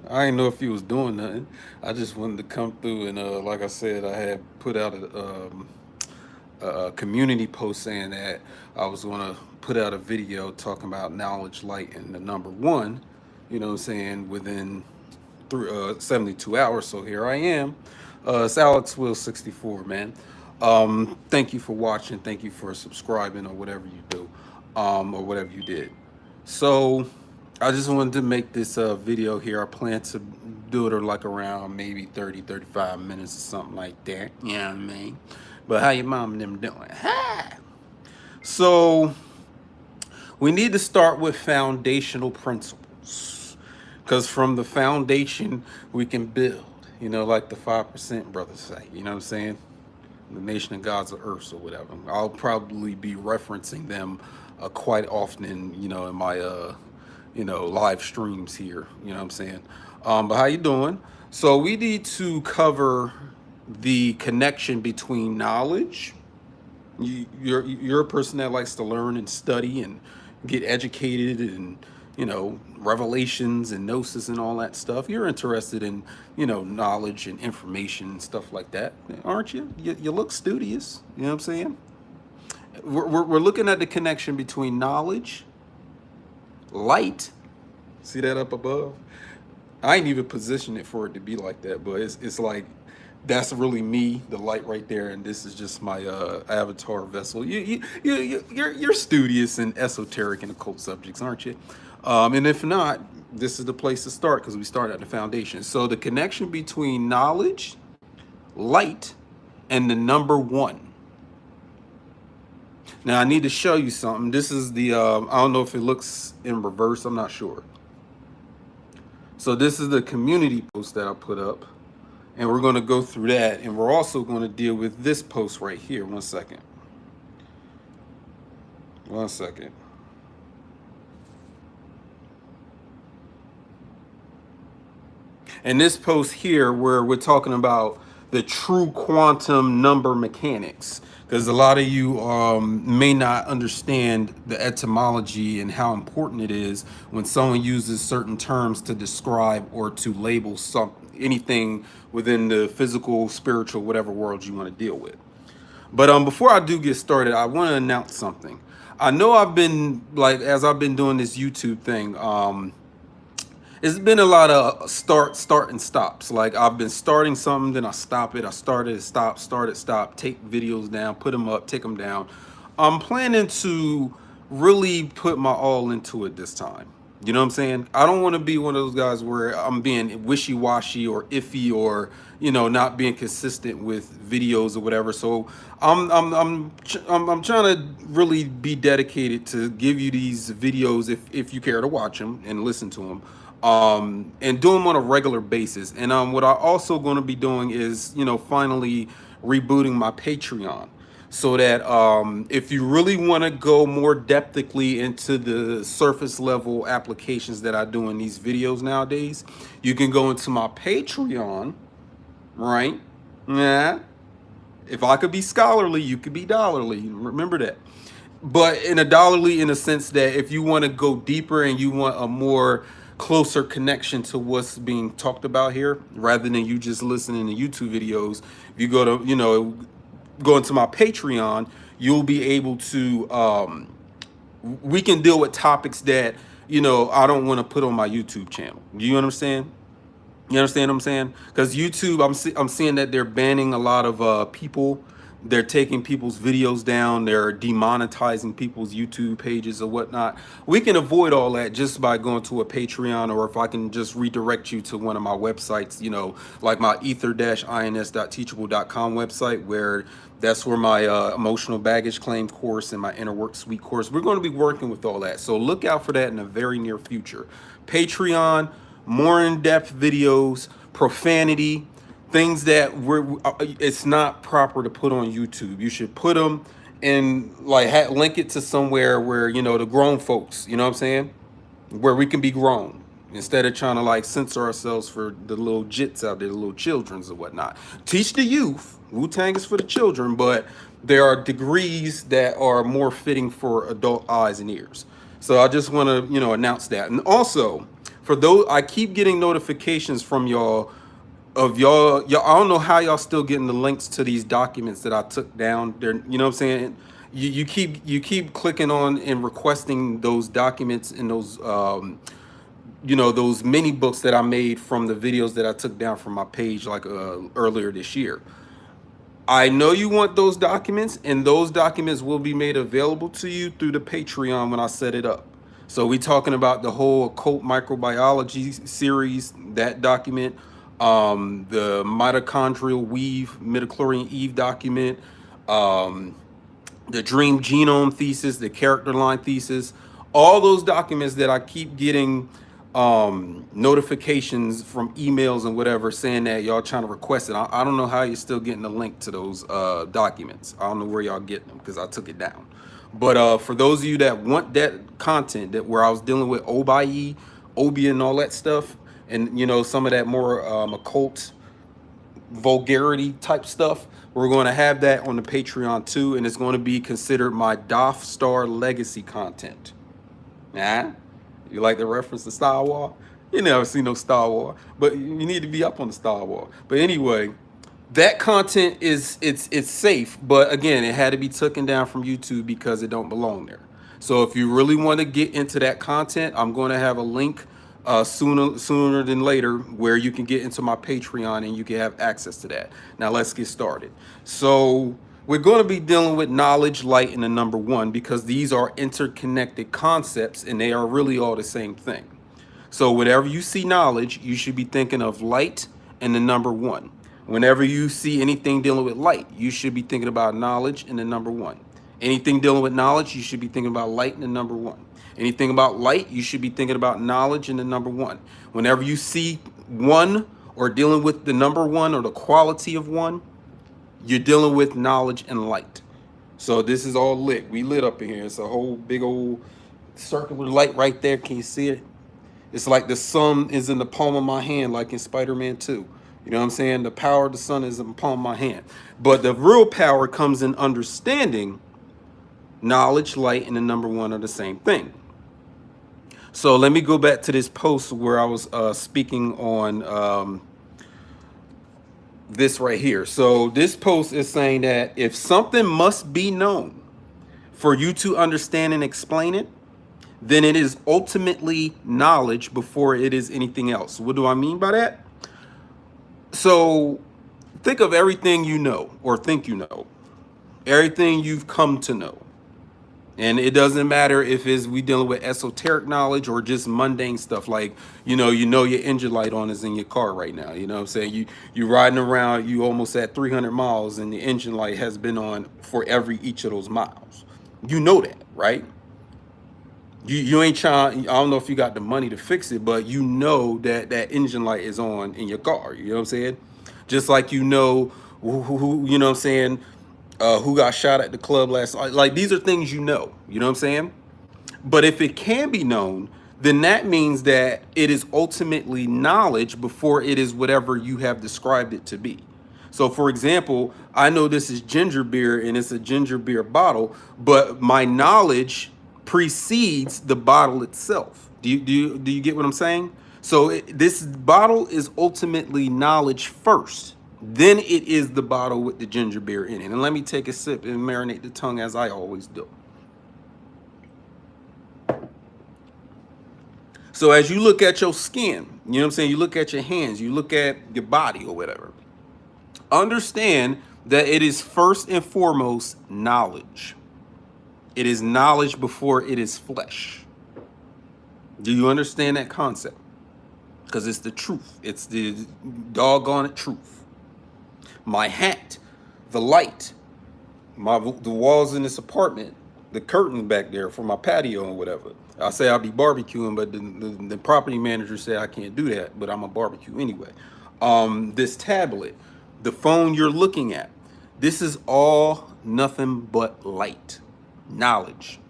man. I didn't know if you was doing nothing. I just wanted to come through and, like I said, I had put out a community post saying that I was going to put out a video talking about knowledge, light, and the number one. You know what I'm saying? Within 72 hours. So here I am. It's Alex Will 64, man. Thank you for watching. Thank you for subscribing or whatever you do, or whatever you did. So I just wanted to make this video here. I plan to do it like around maybe 30, 35 minutes or something like that. You know what I mean? But how your mom and them doing? Hi. So we need to start with foundational principles, because from the foundation we can build. You know, like the 5% brothers say. You know what I'm saying? The nation of gods of earth or whatever. I'll probably be referencing them quite often in my live streams here. You know what I'm saying? But how you doing? So we need to cover the connection between knowledge. You're a person that likes to learn and study and get educated and revelations and gnosis and all that stuff. You're interested in knowledge and information and stuff like that, aren't you? You look studious. You know what I'm saying? We're looking at the connection between knowledge, light. See that up above? I ain't even positioned it for it to be like that, but it's like that's really me, the light right there, and this is just my avatar vessel. You're studious and esoteric and occult subjects, aren't you? And if not, this is the place to start, because we start at the foundation. So the connection between knowledge, light, and the number one. Now I need to show you something. This is the I don't know if it looks in reverse. I'm not sure. So this is the community post that I put up, and we're going to go through that, and we're also going to deal with this post right here. One second. And this post here, where we're talking about the true quantum number mechanics, because a lot of you may not understand the etymology and how important it is when someone uses certain terms to describe or to label anything within the physical, spiritual, whatever world you want to deal with. But before I do get started, I want to announce something. I know I've been, like, as I've been doing this YouTube thing, it's been a lot of start and stops. Like, I've been starting something, then I stop it. I started, stop, started, stop, take videos down, put them up, take them down. I'm planning to really put my all into it this time. You know what I'm saying? I don't want to be one of those guys where I'm being wishy-washy or iffy, or not being consistent with videos or whatever. So I'm trying to really be dedicated to give you these videos if you care to watch them and listen to them. And do them on a regular basis. And what I also going to be doing is, finally rebooting my Patreon, so that if you really want to go more depthically into the surface level applications that I do in these videos nowadays, you can go into my Patreon, right? Yeah. If I could be scholarly, you could be dollarly. Remember that. But in a dollarly, in a sense that if you want to go deeper and you want a more closer connection to what's being talked about here, rather than you just listening to YouTube videos, if you go to, go into my Patreon, you'll be able to, we can deal with topics that, I don't want to put on my YouTube channel. Do you understand? You understand what I'm saying? Because YouTube, I'm seeing that they're banning a lot of people. They're taking people's videos down. They're demonetizing people's YouTube pages or whatnot. We can avoid all that just by going to a Patreon, or if I can just redirect you to one of my websites, like my ether-ins.teachable.com website, where that's where my emotional baggage claim course and my inner work suite course, we're going to be working with all that. So look out for that in the very near future. Patreon, more in-depth videos, profanity, things that it's not proper to put on YouTube. You should put them in, like, link it to somewhere where, the grown folks, you know what I'm saying? Where we can be grown, instead of trying to, like, censor ourselves for the little jits out there, the little childrens or whatnot. Teach the youth. Wu-Tang is for the children, but there are degrees that are more fitting for adult eyes and ears. So I just want to, announce that. And also, For those, I keep getting notifications from y'all of y'all. I don't know how y'all still getting the links to these documents that I took down there. You know what I'm saying? You keep clicking on and requesting those documents and those those mini books that I made from the videos that I took down from my page like earlier this year. I know you want those documents, and those documents will be made available to you through the Patreon when I set it up. So we talking about the whole occult microbiology series, that document, the mitochondrial weave, midichlorian Eve document, um, the dream genome thesis, the character line thesis, all those documents that I keep getting notifications from emails and whatever saying that y'all trying to request it. I don't know how you're still getting the link to those documents. I don't know where y'all getting them because I took it down. But for those of you that want that content, that where I was dealing with Obi, and all that stuff, and some of that more occult vulgarity type stuff, we're going to have that on the Patreon too, and it's going to be considered my Death Star legacy content. Yeah, you like the reference to Star Wars? You never seen no Star Wars, but you need to be up on the Star Wars. But anyway, that content it's safe, but again, it had to be taken down from YouTube because it don't belong there. So if you really want to get into that content, I'm going to have a link sooner than later where you can get into my Patreon and you can have access to that. Now let's get started. So we're going to be dealing with knowledge, light, and the number one, because these are interconnected concepts and they are really all the same thing. So whenever you see knowledge, you should be thinking of light and the number one. Whenever you see anything dealing with light, you should be thinking about knowledge and the number one. Anything dealing with knowledge, you should be thinking about light and the number one. Anything about light, you should be thinking about knowledge and the number one. Whenever you see one or dealing with the number one or the quality of one, you're dealing with knowledge and light. So this is all lit. We lit up in here. It's a whole big old circular light right there. Can you see it? It's like the sun is in the palm of my hand, like in Spider-Man 2. You know what I'm saying? The power of the sun is in the palm of my hand. But the real power comes in understanding knowledge, light, and the number one are the same thing. So let me go back to this post where I was speaking on this right here. So this post is saying that if something must be known for you to understand and explain it, then it is ultimately knowledge before it is anything else. What do I mean by that? So think of everything you know or think you know, everything you've come to know. And it doesn't matter if we dealing with esoteric knowledge or just mundane stuff like, your engine light on is in your car right now. You know what I'm saying? You riding around, you almost at 300 miles and the engine light has been on for each of those miles. You know that, right? You ain't trying, I don't know if you got the money to fix it, but you know that engine light is on in your car. You know what I'm saying? Just like who you know what I'm saying, who got shot at the club last night. Like these are things you know what I'm saying? But if it can be known, then that means that it is ultimately knowledge before it is whatever you have described it to be. So for example, I know this is ginger beer and it's a ginger beer bottle, but my knowledge precedes the bottle itself. Do you get what I'm saying? So this bottle is ultimately knowledge first. Then it is the bottle with the ginger beer in it. And let me take a sip and marinate the tongue as I always do. So as you look at your skin, you know what I'm saying? You look at your hands, you look at your body or whatever. Understand that it is first and foremost knowledge. It is knowledge before it is flesh. Do you understand that concept? Because it's the truth. It's the doggone truth. My hat, the light, the walls in this apartment, the curtain back there for my patio and whatever. I say I'll be barbecuing, but the property manager said I can't do that, but I'm a barbecue anyway. This tablet, the phone you're looking at, this is all nothing but light, knowledge.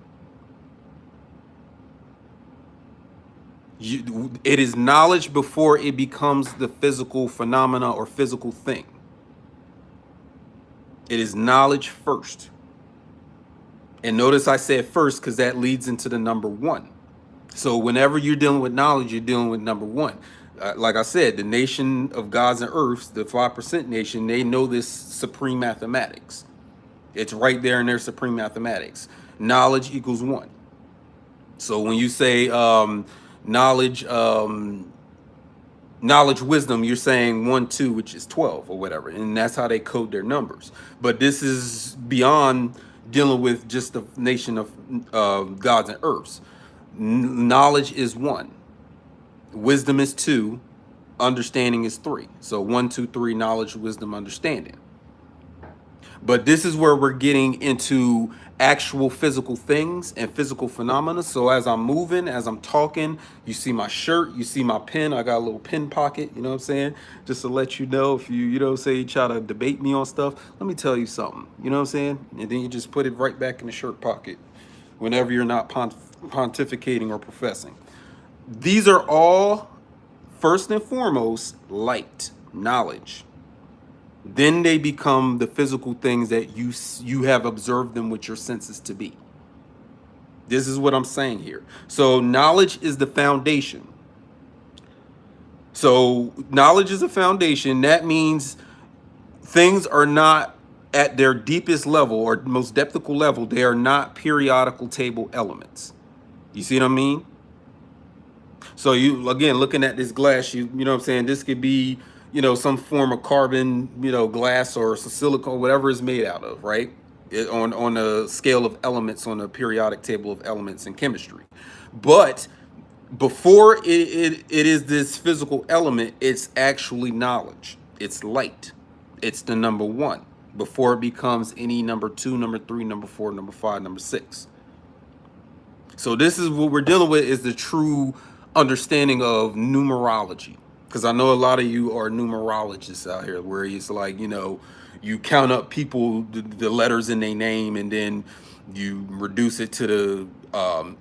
It is knowledge before it becomes the physical phenomena or physical thing. It is knowledge first. And notice I said first because that leads into the number one. So whenever you're dealing with knowledge, you're dealing with number one. Like I said, the nation of gods and earths, the 5% nation, they know this supreme mathematics. It's right there in their supreme mathematics. Knowledge equals one. So when you say knowledge, knowledge, wisdom, you're saying 1, 2, which is 12 or whatever. And that's how they code their numbers. But this is beyond dealing with just the nation of gods and earths. Knowledge is 1. Wisdom is 2. Understanding is 3. So 1, 2, 3, knowledge, wisdom, understanding. But this is where we're getting into actual physical things and physical phenomena. So as I'm moving, as I'm talking, you see my shirt, you see my pen. I got a little pen pocket, you know what I'm saying? Just to let you know, if you know, say you try to debate me on stuff, let me tell you something, you know what I'm saying? And then you just put it right back in the shirt pocket whenever you're not pontificating or professing. These are all, first and foremost, light, knowledge. Then they become the physical things that you have observed them with your senses to be. This is what I'm saying here. So knowledge is the foundation. So knowledge is a foundation. That means things are not at their deepest level or most depthical level. They are not periodical table elements. You see what I mean? So you, again, looking at this glass, you know what I'm saying? This could be, you know, some form of carbon, you know, glass or silicone, whatever it's made out of, right? On a scale of elements, on a periodic table of elements in chemistry. But before it is this physical element, it's actually knowledge. It's light. It's the number one before it becomes any number 2, number 3, number 4, number 5, number 6. So this is what we're dealing with, is the true understanding of numerology. Because I know a lot of you are numerologists out here, where it's like, you know, you count up people, the letters in their name, and then you reduce it to the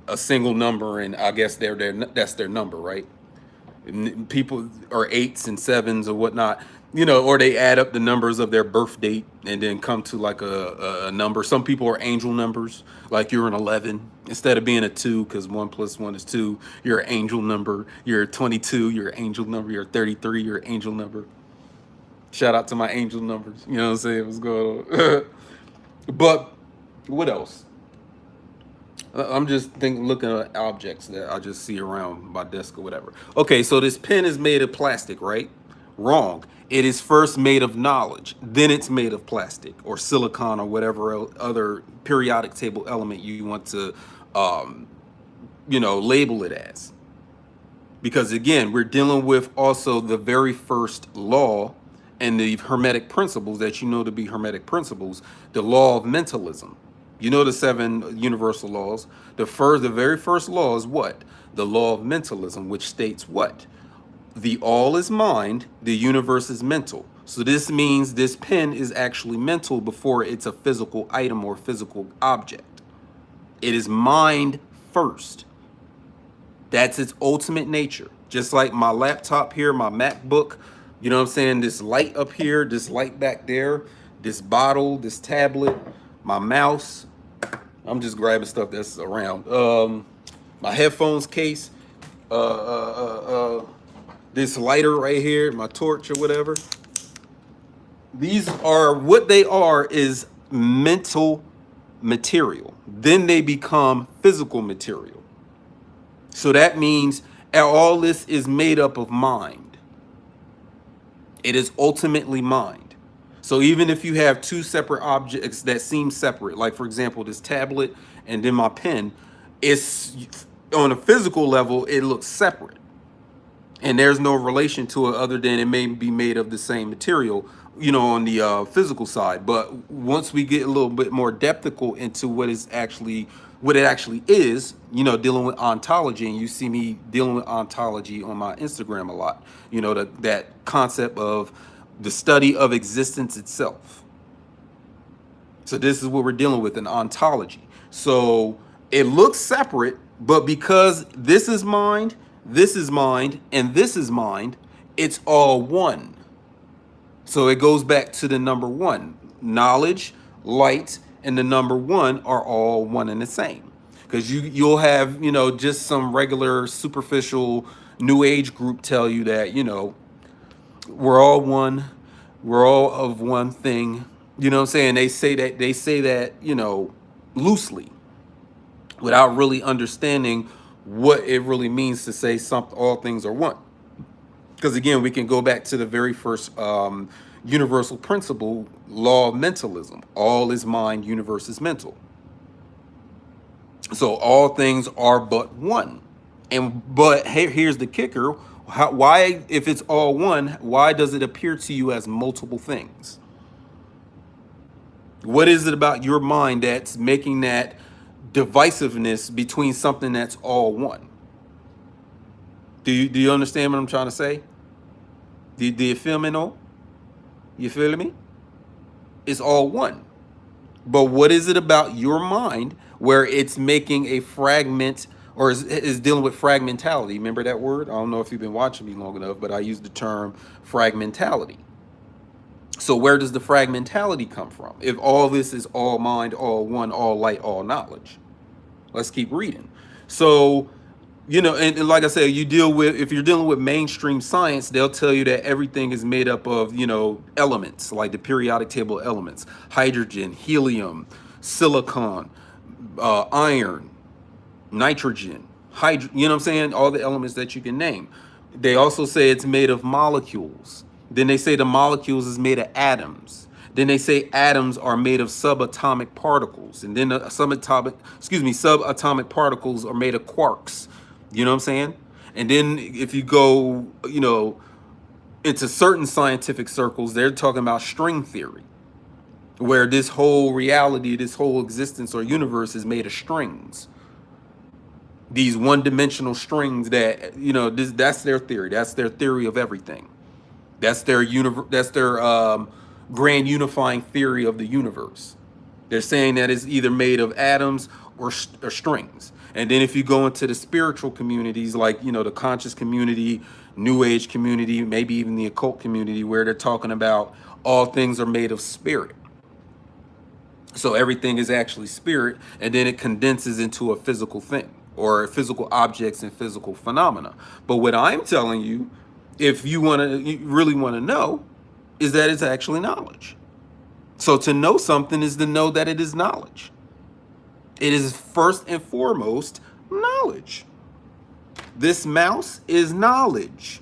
a single number, and I guess that's their number, right? People are 8s and 7s or whatnot, you know, or they add up the numbers of their birth date and then come to like a number. Some people are angel numbers, like you're an 11 instead of being a 2, because 1 + 1 is 2. You're an angel number. You're 22, you're an angel number. You're 33, you're an angel number. Shout out to my angel numbers. You know what I'm saying? What's going on? But what else? I'm just looking at objects that I just see around my desk or whatever. Okay, so this pen is made of plastic, right? Wrong. It is first made of knowledge, then it's made of plastic or silicon or whatever other periodic table element you want to, you know, label it as. Because again, we're dealing with also the very first law and the hermetic principles that you know to be hermetic principles, the law of mentalism. You know the 7 universal laws. The very first law is what? The law of mentalism, which states what? The all is mind, the universe is mental. So this means this pen is actually mental before it's a physical item or physical object. It is mind first. That's its ultimate nature. Just like my laptop here, my MacBook, you know what I'm saying? This light up here, this light back there, this bottle, this tablet, my mouse. I'm just grabbing stuff that's around. My headphones case, this lighter right here, my torch or whatever. These are, what they are is mental material. Then they become physical material. So that means all this is made up of mind. It is ultimately mind. So even if you have 2 separate objects that seem separate, like for example, this tablet and then my pen, it's on a physical level, it looks separate. And there's no relation to it other than it may be made of the same material, you know, on the physical side. But once we get a little bit more depthical into what it actually is, you know, dealing with ontology, and you see me dealing with ontology on my Instagram a lot, you know, that concept of the study of existence itself. So this is what we're dealing with, an ontology. So it looks separate, but because this is mind, and this is mind, it's all one. So it goes back to the number 1. Knowledge, light, and the number 1 are all one and the same. because you'll have, just some regular superficial new age group tell you that, we're all one, we're all of one thing. You know what I'm saying? They say that, loosely, without really understanding what it really means to say something, all things are one. Because again, we can go back to the very first universal principle, law of mentalism. All is mind, universe is mental. So all things are but one. But here's the kicker. Why, if it's all one, why does it appear to you as multiple things? What is it about your mind that's making that divisiveness between something that's all one? Do you understand what I'm trying to say? Do you feel me? No? You feel me? It's all one. But what is it about your mind where it's making a fragment, or is dealing with fragmentality? Remember that word? I don't know if you've been watching me long enough, but I use the term fragmentality. So where does the fragmentality come from? If all this is all mind, all one, all light, all knowledge. Let's keep reading. So, and like I said, if you're dealing with mainstream science, they'll tell you that everything is made up of, elements, like the periodic table elements: hydrogen, helium, silicon, iron, nitrogen, you know what I'm saying? All the elements that you can name. They also say it's made of molecules. Then they say the molecules is made of atoms. Then they say atoms are made of subatomic particles. And then subatomic particles are made of quarks. You know what I'm saying? And then if you go, into certain scientific circles, they're talking about string theory, where this whole reality, this whole existence or universe is made of strings. These one-dimensional strings that, that's their theory. That's their theory of everything. That's their grand unifying theory of the universe. They're saying that it's either made of atoms or strings. And then if you go into the spiritual communities, like, the conscious community, new age community, maybe even the occult community, where they're talking about all things are made of spirit. So everything is actually spirit, and then it condenses into a physical thing, or physical objects and physical phenomena. But what I'm telling you, if you really want to know, is that it's actually knowledge. So to know something is to know that it is knowledge. It is first and foremost knowledge. This mouse is knowledge,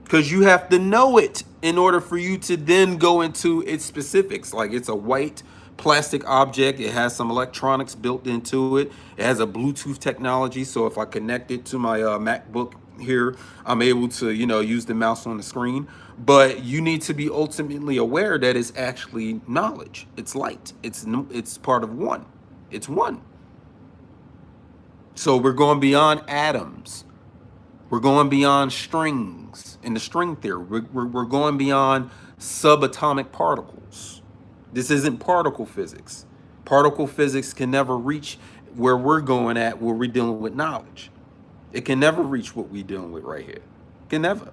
because you have to know it in order for you to then go into its specifics. Like, it's a white plastic object. It has some electronics built into it. It has a Bluetooth technology. So if I connect it to my MacBook here, I'm able to, use the mouse on the screen. But you need to be ultimately aware that it's actually knowledge. It's light. It's part of one. It's one. So we're going beyond atoms. We're going beyond strings in the string theory. We're going beyond subatomic particles. This isn't particle physics. Particle physics can never reach where we're going at, where we're dealing with knowledge. It can never reach what we're dealing with right here. It can never.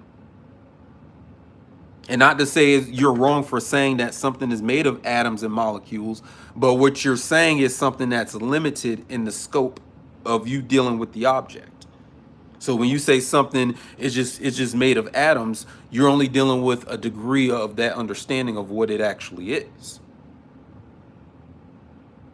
And not to say you're wrong for saying that something is made of atoms and molecules, but what you're saying is something that's limited in the scope of you dealing with the object. So when you say something is just made of atoms, you're only dealing with a degree of that understanding of what it actually is.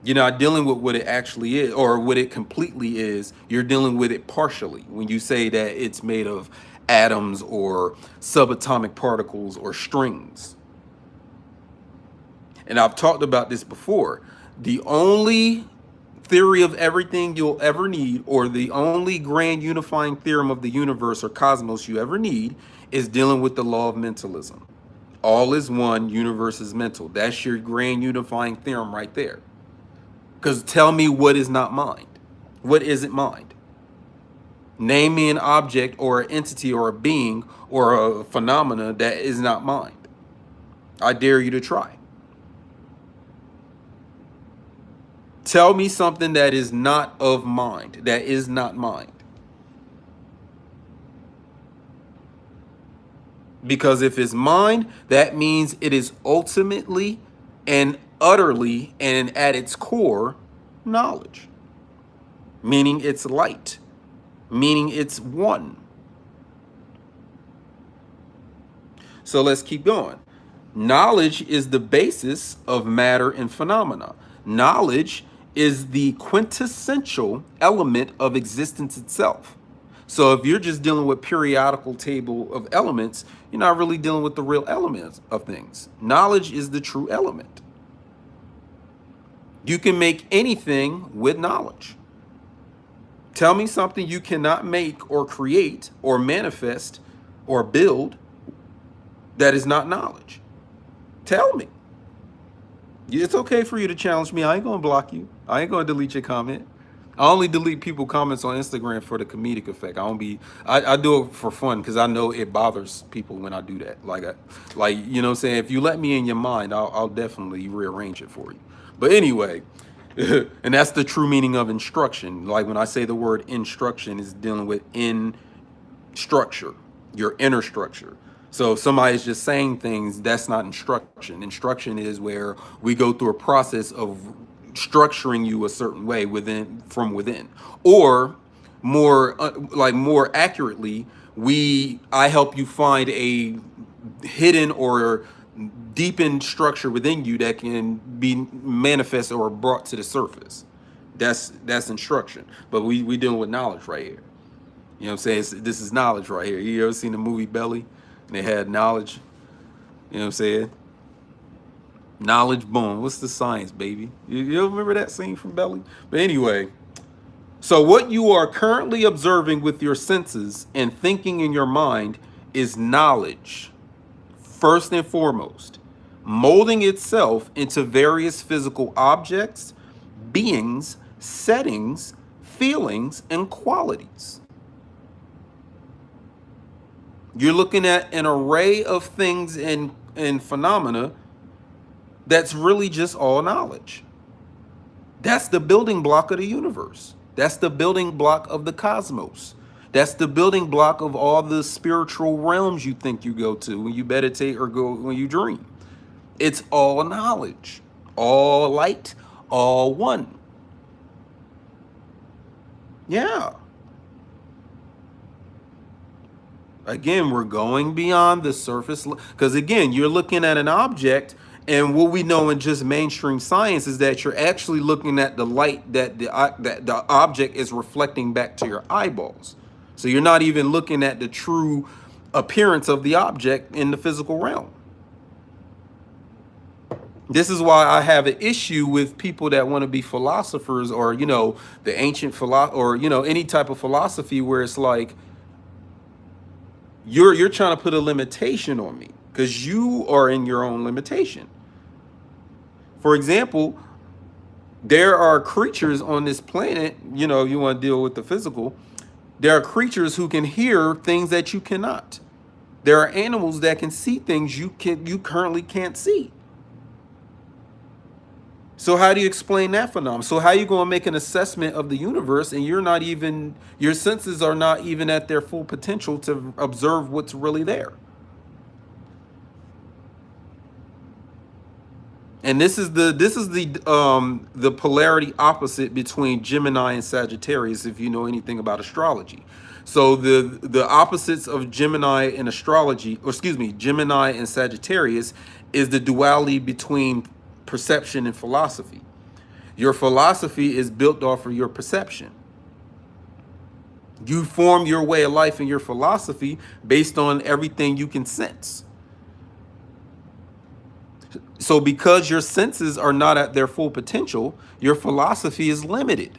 You're not dealing with what it actually is, or what it completely is. You're dealing with it partially when you say that it's made of atoms or subatomic particles or strings. And I've talked about this before. The only theory of everything you'll ever need, or the only grand unifying theorem of the universe or cosmos you ever need, is dealing with the law of mentalism. All is one, universe is mental. That's your grand unifying theorem right there. Because tell me what is not mind. What isn't mind? Name me an object or an entity or a being or a phenomena that is not mind. I dare you to try. Tell me something that is not of mind, that is not mind. Because if it's mind, that means it is ultimately and utterly and at its core knowledge. meaning it's light, meaning it's one. So let's keep going. Knowledge is the basis of matter and phenomena. Knowledge is the quintessential element of existence itself. So if you're just dealing with periodical table of elements, you're not really dealing with the real elements of things. Knowledge is the true element. You can make anything with knowledge. Tell me something you cannot make or create or manifest or build that is not knowledge. Tell me. It's okay for you to challenge me. I ain't gonna block you. I ain't gonna delete your comment. I only delete people comments on Instagram for the comedic effect. I do it for fun because I know it bothers people when I do that. Like you know what I'm saying? If you let me in your mind, I'll definitely rearrange it for you. But anyway, and that's the true meaning of instruction. Like when I say the word instruction, is dealing with in structure, your inner structure. So if somebody's just saying things, that's not instruction. Instruction is where we go through a process of structuring you a certain way from within, or more accurately, I help you find a hidden or deepened structure within you that can be manifest or brought to the surface. That's instruction. But we dealing with knowledge right here. You know what I'm saying? This is knowledge right here. You ever seen the movie Belly? And they had knowledge. You know what I'm saying? Knowledge, boom. What's the science, baby? You remember that scene from Belly? But anyway, so what you are currently observing with your senses and thinking in your mind is knowledge, first and foremost, molding itself into various physical objects, beings, settings, feelings, and qualities. You're looking at an array of things and phenomena that's really just all knowledge. That's the building block of the universe. That's the building block of the cosmos. That's the building block of all the spiritual realms you think you go to when you meditate or go when you dream. It's all knowledge, all light, all one. Yeah. Again, we're going beyond the surface because again, you're looking at an object, and what we know in just mainstream science is that you're actually looking at the light that the object is reflecting back to your eyeballs. So you're not even looking at the true appearance of the object in the physical realm. This is why I have an issue with people that want to be philosophers, or the ancient or any type of philosophy where it's like, you're trying to put a limitation on me because you are in your own limitation. For example, there are creatures on this planet, you want to deal with the physical. There are creatures who can hear things that you cannot. There are animals that can see things you currently can't see. So how do you explain that phenomenon? So how are you going to make an assessment of the universe and your senses are not even at their full potential to observe what's really there? And this is the polarity opposite between Gemini and Sagittarius, if you know anything about astrology. So the opposites of Gemini and astrology, or excuse me, Gemini and Sagittarius, is the duality between perception and philosophy. Your philosophy is built off of your perception. You form your way of life and your philosophy based on everything you can sense. So because your senses are not at their full potential, your philosophy is limited.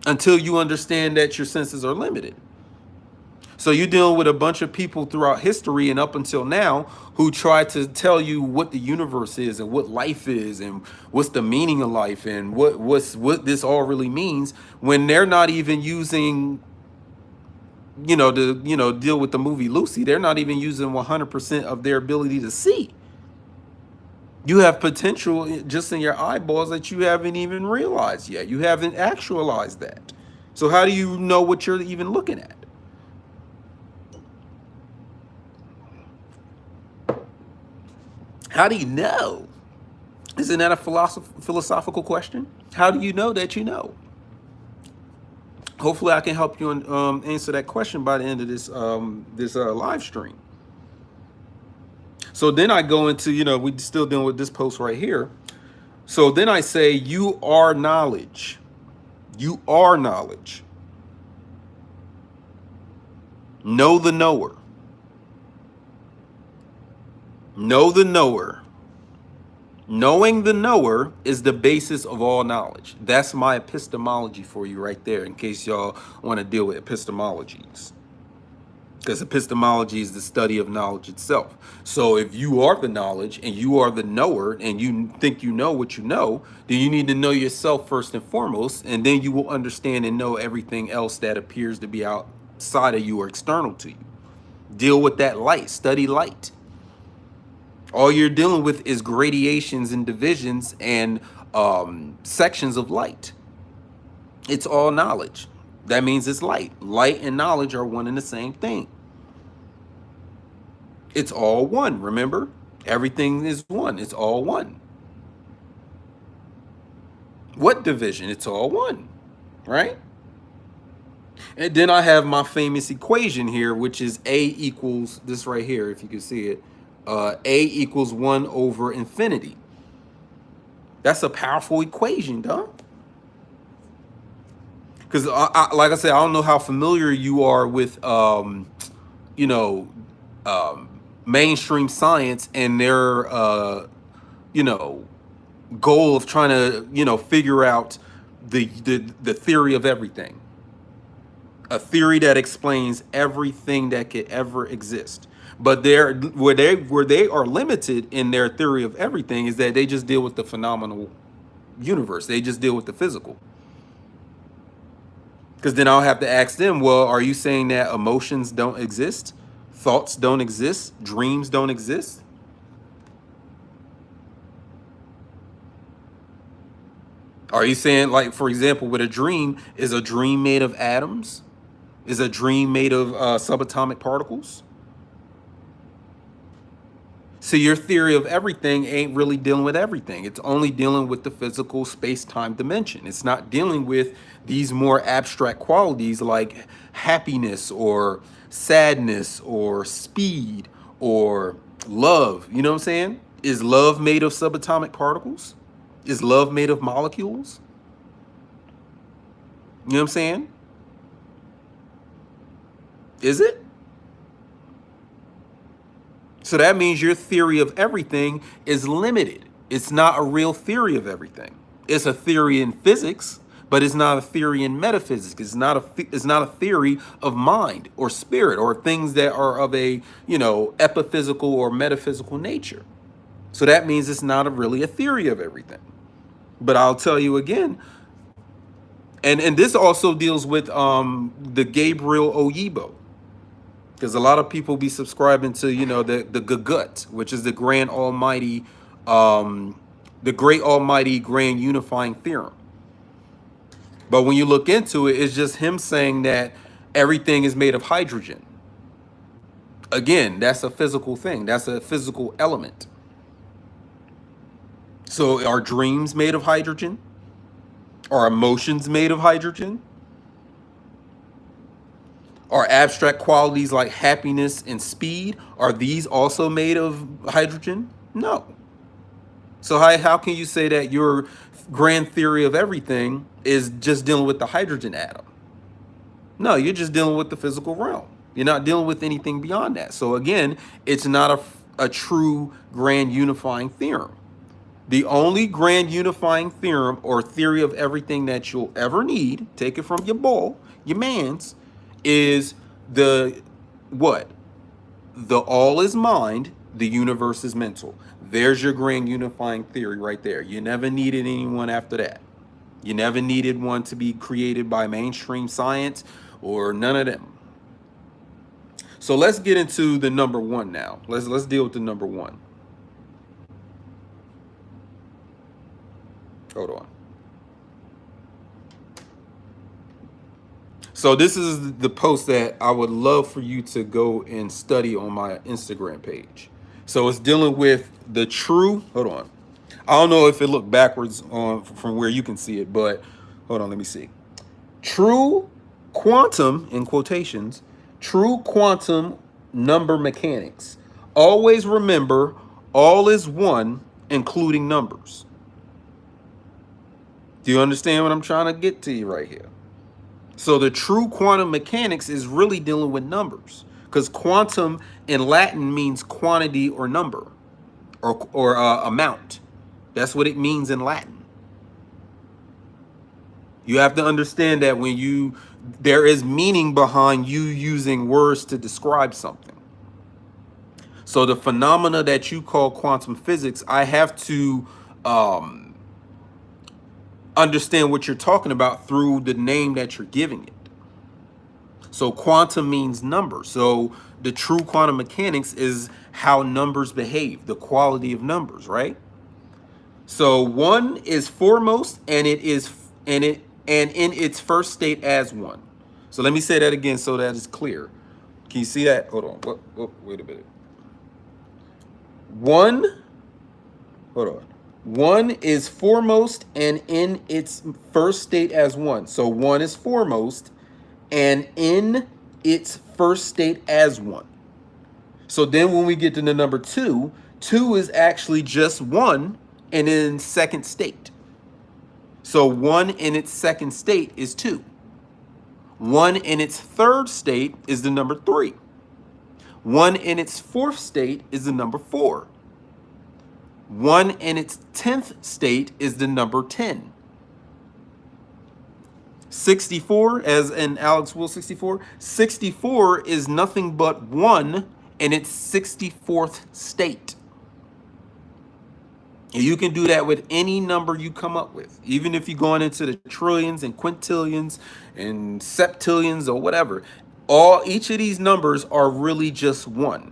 Until you understand that your senses are limited. So you're dealing with a bunch of people throughout history and up until now who try to tell you what the universe is and what life is and what's the meaning of life and what this all really means, when they're not even using, to deal with the movie Lucy. They're not even using 100% of their ability to see. You have potential just in your eyeballs that you haven't even realized yet. You haven't actualized that. So how do you know what you're even looking at? How do you know? Isn't that a philosophical question? How do you know that you know? Hopefully, I can help you answer that question by the end of this live stream. So then I go into, we still dealing with this post right here. So then I say, you are knowledge. You are knowledge. Know the knower. Know the knower. Knowing the knower is the basis of all knowledge. That's my epistemology for you right there, in case y'all want to deal with epistemologies. Because epistemology is the study of knowledge itself. So if you are the knowledge and you are the knower and you think you know what you know, then you need to know yourself first and foremost, and then you will understand and know everything else that appears to be outside of you or external to you. Deal with that light. Study light. All you're dealing with is gradations and divisions and sections of light. It's all knowledge. That means it's light. Light and knowledge are one and the same thing. It's all one, remember? Everything is one. It's all one. What division? It's all one, right? And then I have my famous equation here, which is A equals this right here, if you can see it. A equals 1 over infinity. That's a powerful equation, huh? Because, like I said, I don't know how familiar you are with, mainstream science and their, goal of trying to, figure out the theory of everything. A theory that explains everything that could ever exist. But where they are limited in their theory of everything is that they just deal with the phenomenal universe. They just deal with the physical. Because then I'll have to ask them, well, are you saying that emotions don't exist? Thoughts don't exist? Dreams don't exist? Are you saying, like, for example, with a dream, is a dream made of atoms? Is a dream made of subatomic particles? So your theory of everything ain't really dealing with everything. It's only dealing with the physical space-time dimension. It's not dealing with these more abstract qualities like happiness or sadness or speed or love. You know what I'm saying? Is love made of subatomic particles? Is love made of molecules? You know what I'm saying? Is it? So that means your theory of everything is limited. It's not a real theory of everything. It's a theory in physics, but it's not a theory in metaphysics. It's not a theory of mind or spirit or things that are of a, epiphysical or metaphysical nature. So that means it's not really a theory of everything. But I'll tell you again, and this also deals with the Gabriel Oyibo. Because a lot of people be subscribing to, the Gagut, which is the grand almighty, the great almighty grand unifying theorem. But when you look into it, it's just him saying that everything is made of hydrogen. Again, that's a physical thing. That's a physical element. So are dreams made of hydrogen? Are emotions made of hydrogen? Are abstract qualities like happiness and speed, are these also made of hydrogen? No. So how can you say that your grand theory of everything is just dealing with the hydrogen atom? No, you're just dealing with the physical realm. You're not dealing with anything beyond that. So again, it's not a true grand unifying theorem. The only grand unifying theorem or theory of everything that you'll ever need, take it from your boy, your mans, is the all is mind, the universe is mental. There's your grand unifying theory right there. You never needed anyone after that. You never needed one to be created by mainstream science or none of them. So let's get into the number one now. Let's deal with the number one. Hold on. So this is the post that I would love for you to go and study on my Instagram page. So it's dealing with the true, hold on. I don't know if it looked backwards on from where you can see it, but hold on, let me see. True quantum, in quotations, true quantum number mechanics. Always remember all is one, including numbers. Do you understand what I'm trying to get to you right here? So the true quantum mechanics is really dealing with numbers, because quantum in Latin means quantity or number or amount. That's what it means in Latin. You have to understand that there is meaning behind you using words to describe something. So the phenomena that you call quantum physics, I have to um, understand what you're talking about through the name that you're giving it. So quantum means number. So the true quantum mechanics is how numbers behave, the quality of numbers, right? So one is foremost, and in its first state as one. So let me say that again so that it's clear. Can you see that? Hold on. Wait a minute. One, hold on. One is foremost and in its first state as one. So one is foremost and in its first state as one. So then when we get to the number two, two is actually just one and in second state. So one in its second state is two. One in its third state is the number three. One in its fourth state is the number four. One in its 10th state is the number 10. 64, as in Alex Will 64, 64 is nothing but one in its 64th state. And you can do that with any number you come up with, even if you're going into the trillions and quintillions and septillions or whatever. Each of these numbers are really just one.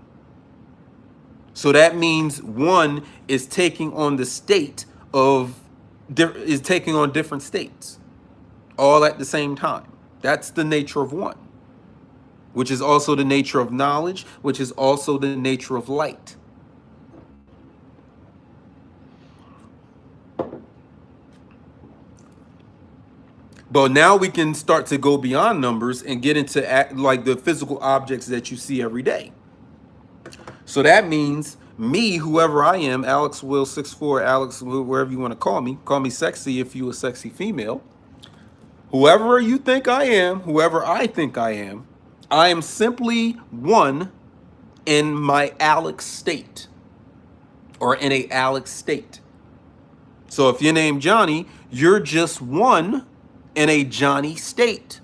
So that means one is taking on the state is taking on different states all at the same time. That's the nature of one, which is also the nature of knowledge, which is also the nature of light. But now we can start to go beyond numbers and get into like the physical objects that you see every day. So that means me, whoever I am, Alex Will 64, Alex, wherever you want to call me sexy if you a sexy female. Whoever you think I am, whoever I think I am simply one in my Alex state or in a Alex state. So if you're named Johnny, you're just one in a Johnny state.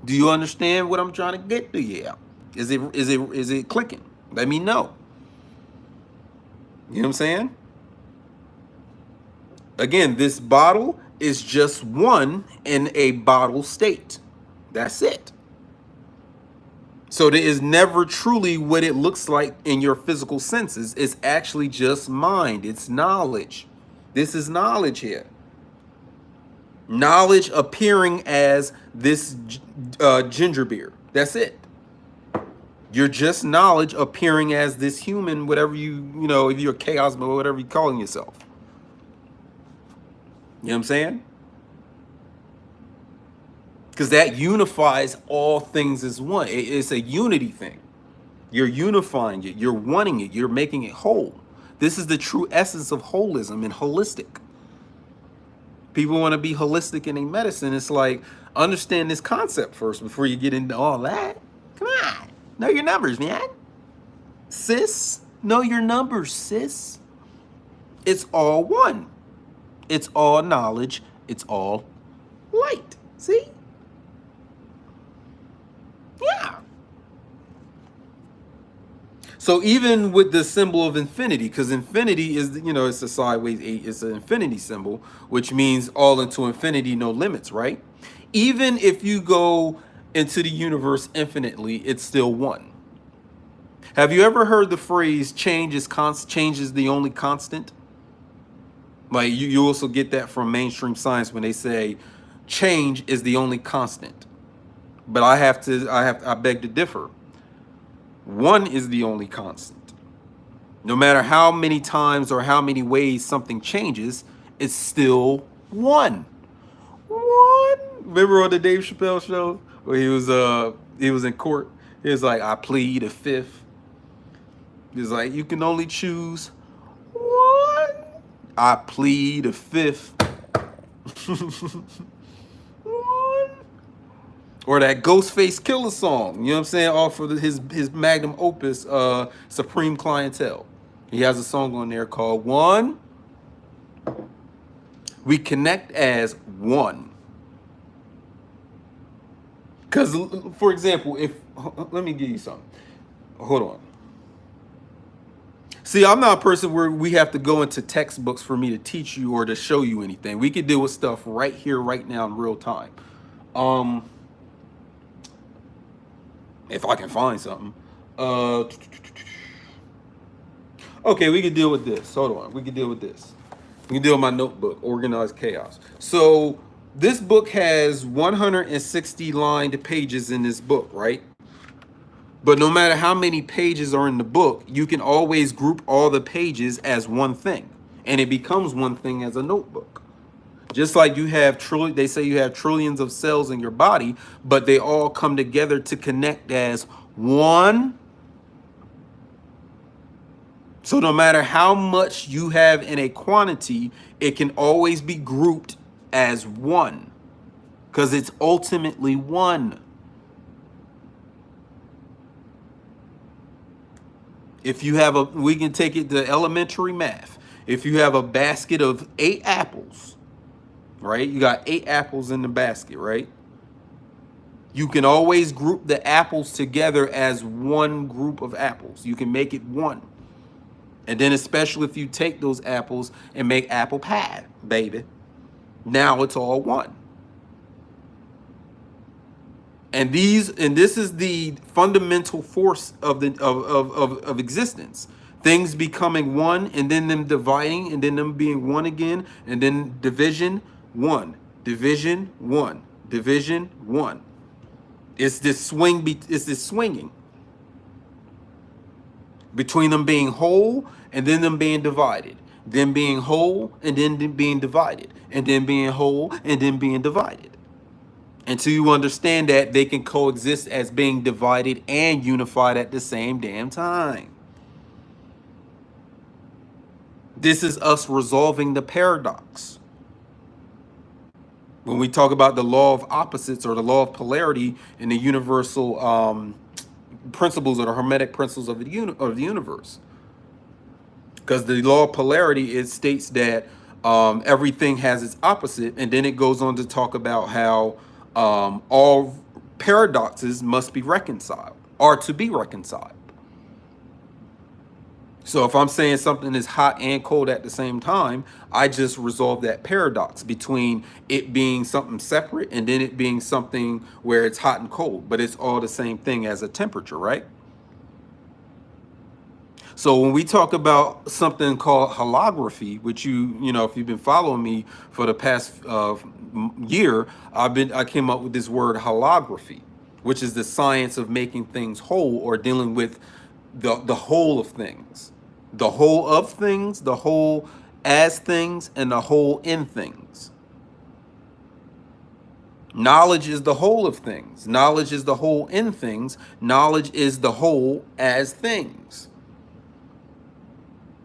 Do you understand what I'm trying to get to? Yeah. Is it clicking? Let me know. You know what I'm saying? Again, this bottle is just one in a bottle state. That's it. So there is never truly what it looks like in your physical senses. It's actually just mind. It's knowledge. This is knowledge here. Knowledge appearing as this ginger beer. That's it. You're just knowledge appearing as this human, whatever if you're a chaos or whatever you're calling yourself. You know what I'm saying? Because that unifies all things as one. It's a unity thing. You're unifying it. You're wanting it. You're making it whole. This is the true essence of holism and holistic. People want to be holistic in a medicine. It's like, understand this concept first before you get into all that. Come on. Know your numbers, man. Sis, know your numbers, sis. It's all one. It's all knowledge. It's all light. See? Yeah. So even with the symbol of infinity, because infinity is, it's a sideways 8, it's an infinity symbol, which means all into infinity, no limits, right? Even if you go into the universe infinitely, it's still one. Have you ever heard the phrase change is the only constant? Like you also get that from mainstream science when they say change is the only constant. But I beg to differ. One is the only constant. No matter how many times or how many ways something changes, it's still one. One. Remember on the Dave Chappelle show where he was in court? He was like, I plead a fifth. He was like, you can only choose one. I plead a fifth. One. Or that Ghostface Killer song, you know what I'm saying? Off of his magnum opus, Supreme Clientele. He has a song on there called One. We connect as one. Because, for example, if let me give you something. Hold on. See, I'm not a person where we have to go into textbooks for me to teach you or to show you anything. We can deal with stuff right here, right now, in real time. Um, if I can find something. Uh, okay, we can deal with this. Hold on. We can deal with this. We can deal with my notebook, Organized Chaos. So this book has 160 lined pages in this book, right? But no matter how many pages are in the book, you can always group all the pages as one thing. And it becomes one thing as a notebook. Just like you have they say you have trillions of cells in your body, but they all come together to connect as one. So no matter how much you have in a quantity, it can always be grouped as one because it's ultimately one. If you have we can take it to elementary math. If you have a basket of 8 apples, right? You got 8 apples in the basket, right? You can always group the apples together as one group of apples. You can make it one. And then especially if you take those apples and make apple pie, baby. Now it's all one. And this is the fundamental force of of existence. Things becoming one and then them dividing and then them being one again and then division, one, division, one, division, one. It's this swinging between them being whole and then them being divided, then being whole and then being divided, and then being whole and then being divided. Until you understand that they can coexist as being divided and unified at the same damn time. This is us resolving the paradox. When we talk about the law of opposites or the law of polarity in the universal principles or the hermetic principles of the universe. Because the law of polarity, it states that everything has its opposite, and then it goes on to talk about how all paradoxes must be reconciled, are to be reconciled. So if I'm saying something is hot and cold at the same time, I just resolve that paradox between it being something separate and then it being something where it's hot and cold, but it's all the same thing as a temperature, right? So when we talk about something called holography, which you know, if you've been following me for the past year, I came up with this word holography, which is the science of making things whole or dealing with the whole of things, the whole of things, the whole as things, and the whole in things. Knowledge is the whole of things. Knowledge is the whole in things. Knowledge is the whole as things.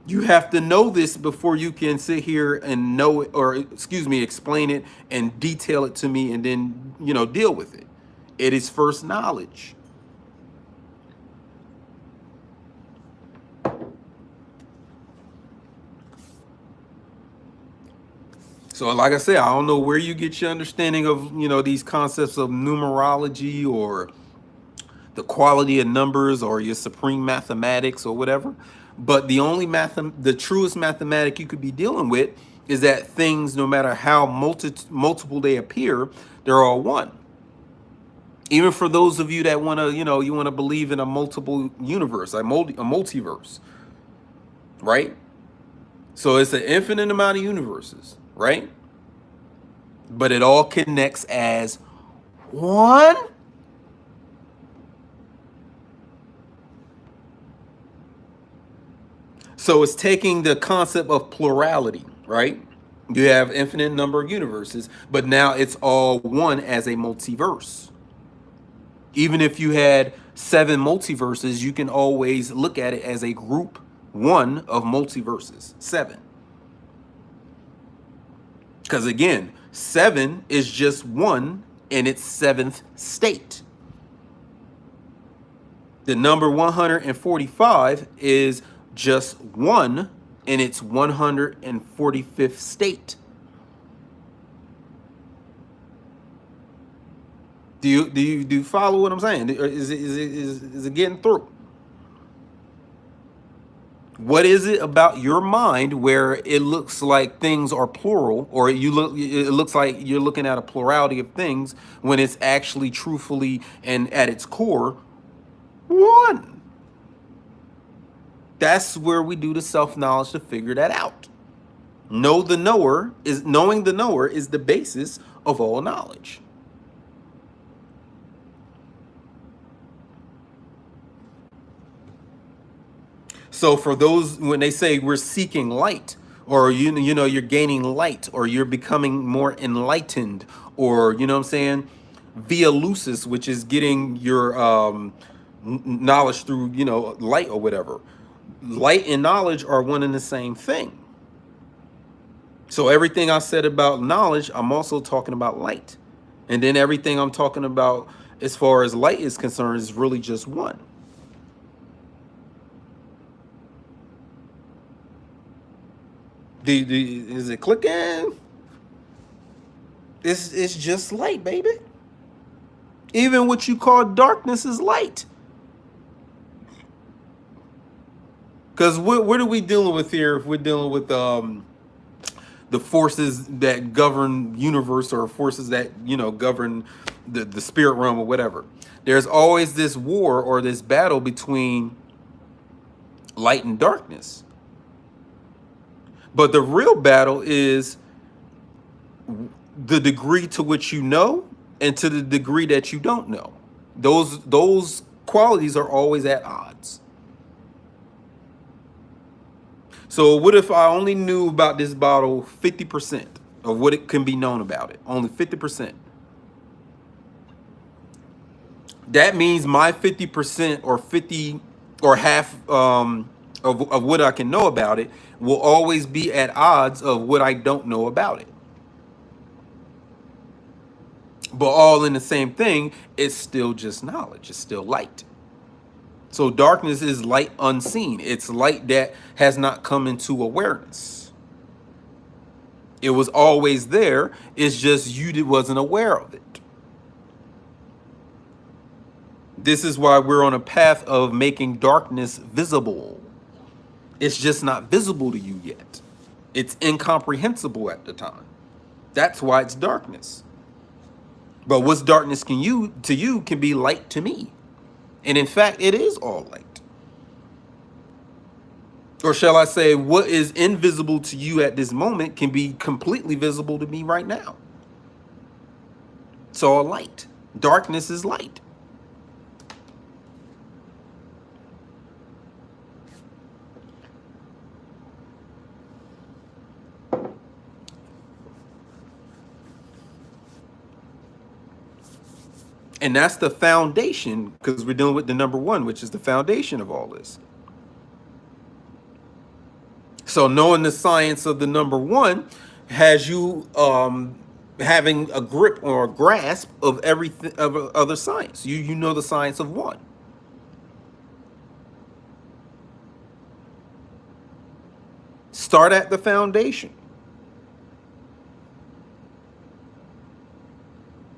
You have to know this before you can sit here and know it, or excuse me, explain it and detail it to me and then, you know, deal with it. It is first knowledge. So like I said, I don't know where you get your understanding of, you know, these concepts of numerology or the quality of numbers or your supreme mathematics or whatever. But the truest mathematic you could be dealing with is that things, no matter how multiple they appear, they're all one. Even for those of you that want to, you know, you want to believe in a multiple universe, a multiverse, right? So it's an infinite amount of universes, right? But it all connects as one. So it's taking the concept of plurality, right? You have infinite number of universes, but now it's all one as a multiverse. Even if you had 7 multiverses, you can always look at it as a group one of multiverses. 7. Because again, 7 is just one in its seventh state. The number 145 is just one in its 145th state. Do you follow what I'm saying? Is it getting through? What is it about your mind where it looks like things are plural, or it looks like you're looking at a plurality of things when it's actually truthfully and at its core one? That's where we do the self-knowledge to figure that out. Knowing the knower is the basis of all knowledge. So for those, when they say we're seeking light, or you're gaining light, or you're becoming more enlightened, or you know what I'm saying, via lucis, which is getting your knowledge through light or whatever. Light and knowledge are one and the same thing. So everything I said about knowledge, I'm also talking about light. And then everything I'm talking about as far as light is concerned is really just one. Is it clicking? It's just light, baby. Even what you call darkness is light. Because what are we dealing with here? If we're dealing with the forces that govern universe, or forces that govern the spirit realm or whatever, there's always this war or this battle between light and darkness. But the real battle is the degree to which you know and to the degree that you don't know. Those qualities are always at odds. So what if I only knew about this bottle 50% of what it can be known about it? Only 50%. That means my 50% or 50 or half of what I can know about it will always be at odds of what I don't know about it. But all in the same thing, it's still just knowledge. It's still light. So darkness is light unseen. It's light that has not come into awareness. It was always there. It's just you wasn't aware of it. This is why we're on a path of making darkness visible. It's just not visible to you yet. It's incomprehensible at the time. That's why it's darkness. But what's darkness to you can be light to me. And in fact, it is all light. Or shall I say, what is invisible to you at this moment can be completely visible to me right now. It's all light. Darkness is light. And that's the foundation, because we're dealing with the number one, which is the foundation of all this. So knowing the science of the number one has you having a grip or a grasp of everything of other science. You know the science of one. Start at the foundation.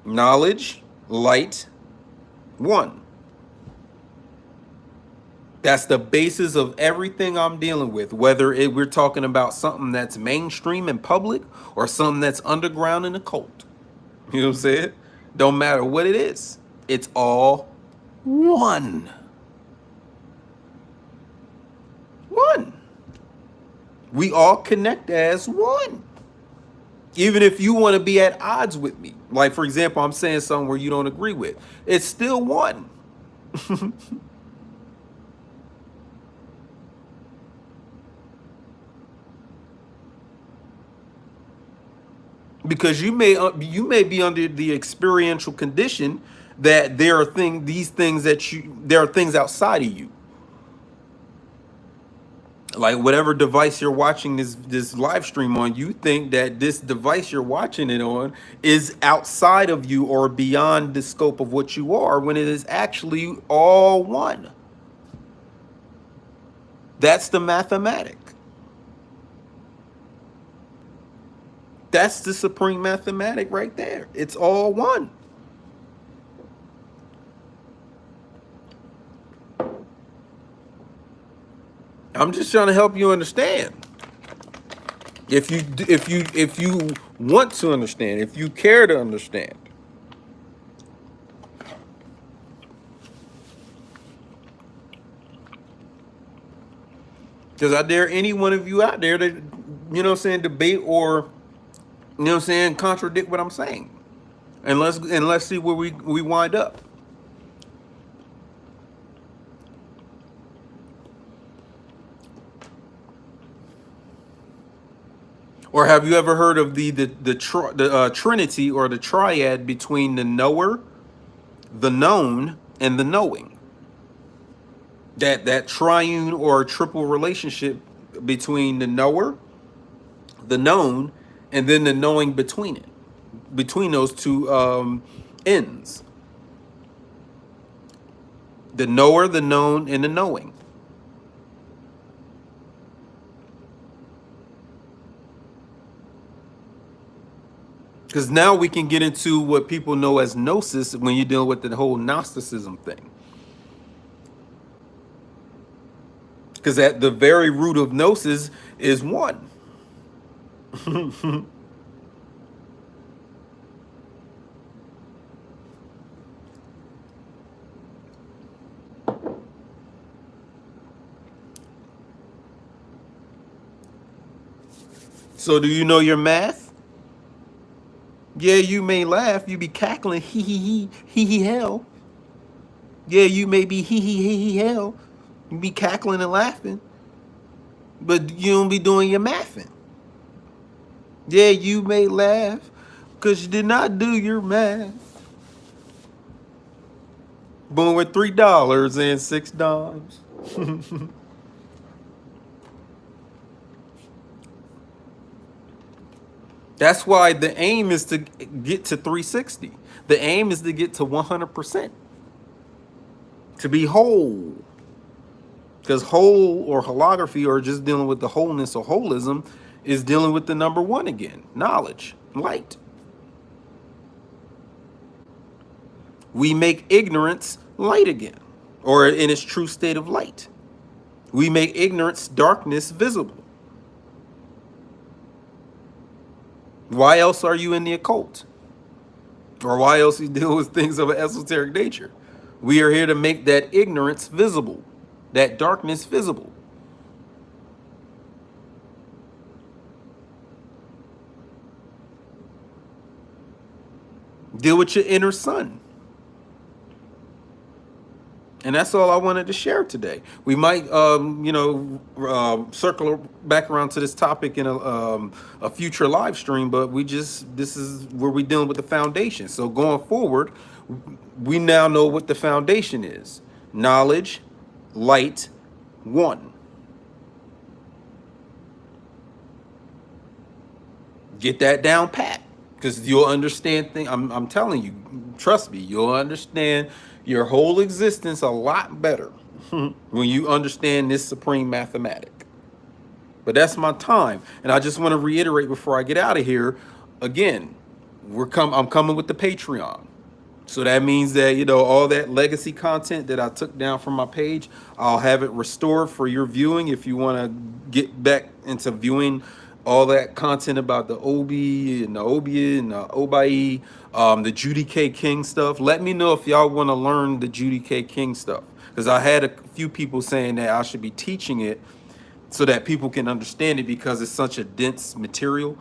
Knowledge, light, one. That's the basis of everything I'm dealing with, whether we're talking about something that's mainstream and public or something that's underground and occult. You know what I'm saying? Don't matter what it is. It's all one. One. We all connect as one. Even if you want to be at odds with me. Like, for example, I'm saying something where you don't agree with. It's still one. because you may be under the experiential condition that these things that there are things outside of you, like whatever device you're watching this live stream on. You think that this device you're watching it on is outside of you or beyond the scope of what you are, when it is actually all one. That's the mathematic. That's the supreme mathematic right there. It's all one. I'm just trying to help you understand. If you want to understand, if you care to understand. Because I dare any one of you out there to, debate or, contradict what I'm saying. And let's see where we wind up. Or have you ever heard of the trinity or the triad between the knower, the known, and the knowing? That triune or triple relationship between the knower, the known, and then the knowing between it, between those two ends. The knower, the known, and the knowing. Because now we can get into what people know as gnosis when you're dealing with the whole Gnosticism thing. Because at the very root of gnosis is one. So do you know your math? Yeah, you may laugh. You be cackling, hee hell. Yeah, you may be hee hell. You be cackling and laughing, but you don't be doing your mathing. Yeah, you may laugh because you did not do your math. Born with $3 and $6. That's why the aim is to get to 360. The aim is to get to 100%. To be whole. Because whole or holography, or just dealing with the wholeness or holism, is dealing with the number one again. Knowledge, light. We make ignorance light again, or in its true state of light. We make ignorance, darkness visible. Why else are you in the occult? Or why else you deal with things of an esoteric nature? We are here to make that ignorance visible, that darkness visible. Deal with your inner sun. And that's all I wanted to share today. We might, circle back around to this topic in a future live stream, but this is where we're dealing with the foundation. So going forward, we now know what the foundation is. Knowledge, light, one. Get that down pat, because you'll understand things. I'm telling you, trust me, you'll understand your whole existence a lot better when you understand this supreme mathematic. But that's my time, and I just want to reiterate before I get out of here. Again, I'm coming with the Patreon, so that means that all that legacy content that I took down from my page, I'll have it restored for your viewing. If you want to get back into viewing all that content about the Obi and the Obi and the Obai, the Judy K. King stuff, let me know if y'all want to learn the Judy K. King stuff. Because I had a few people saying that I should be teaching it so that people can understand it, because it's such a dense material.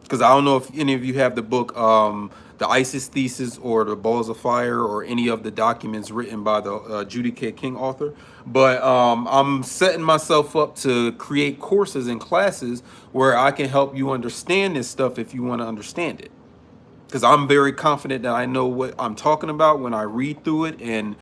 because I don't know if any of you have the book, the ISIS thesis or the Balls of Fire or any of the documents written by the Judy K. King author. But I'm setting myself up to create courses and classes where I can help you understand this stuff if you want to understand it. Because I'm very confident that I know what I'm talking about when I read through it, and